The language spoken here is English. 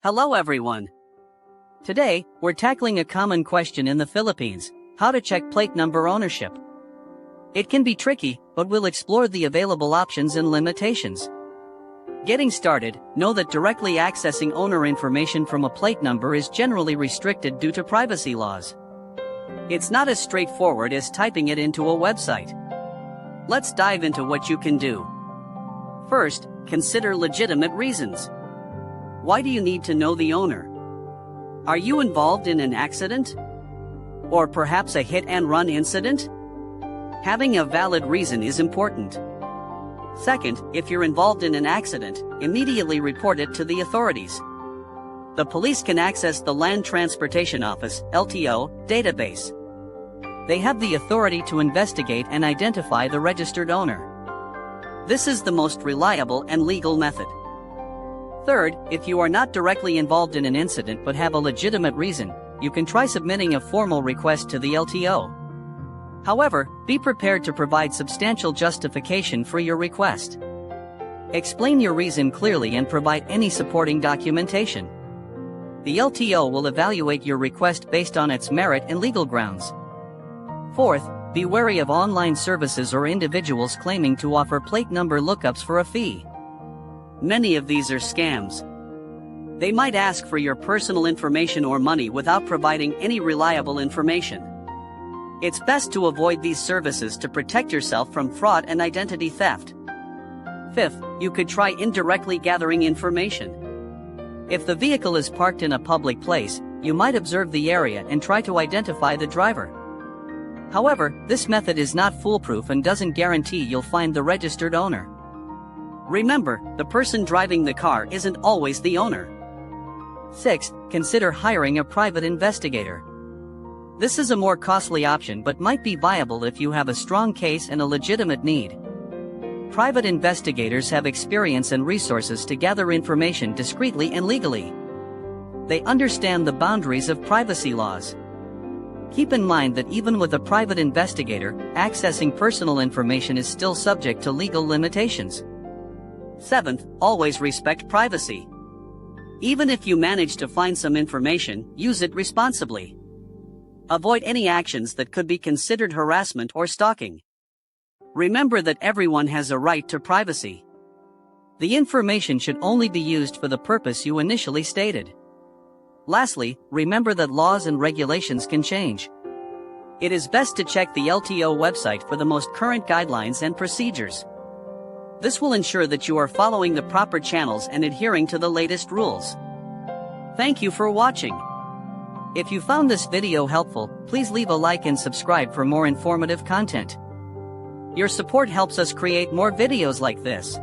Hello everyone. Today, we're tackling a common question in the Philippines: how to check plate number ownership. It can be tricky, but we'll explore the available options and limitations. Getting started, know that directly accessing owner information from a plate number is generally restricted due to privacy laws. It's not as straightforward as typing it into a website. Let's dive into what you can do. First, consider legitimate reasons. Why do you need to know the owner? Are you involved in an accident? Or perhaps a hit-and-run incident? Having a valid reason is important. Second, if you're involved in an accident, immediately report it to the authorities. The police can access the Land Transportation Office (LTO) database. They have the authority to investigate and identify the registered owner. This is the most reliable and legal method. Third, if you are not directly involved in an incident but have a legitimate reason, you can try submitting a formal request to the LTO. However, be prepared to provide substantial justification for your request. Explain your reason clearly and provide any supporting documentation. The LTO will evaluate your request based on its merit and legal grounds. Fourth, be wary of online services or individuals claiming to offer plate number lookups for a fee. Many of these are scams. They might ask for your personal information or money without providing any reliable information. It's best to avoid these services to protect yourself from fraud and identity theft. Fifth, you could try indirectly gathering information. If the vehicle is parked in a public place, you might observe the area and try to identify the driver. However, this method is not foolproof and doesn't guarantee you'll find the registered owner. Remember, the person driving the car isn't always the owner. Sixth, consider hiring a private investigator. This is a more costly option but might be viable if you have a strong case and a legitimate need. Private investigators have experience and resources to gather information discreetly and legally. They understand the boundaries of privacy laws. Keep in mind that even with a private investigator, accessing personal information is still subject to legal limitations. Seventh, always respect privacy. Even if you manage to find some information, use it responsibly. Avoid any actions that could be considered harassment or stalking. Remember that everyone has a right to privacy. The information should only be used for the purpose you initially stated. Lastly, remember that laws and regulations can change. It is best to check the LTO website for the most current guidelines and procedures. This will ensure that you are following the proper channels and adhering to the latest rules. Thank you for watching. If you found this video helpful, please leave a like and subscribe for more informative content. Your support helps us create more videos like this.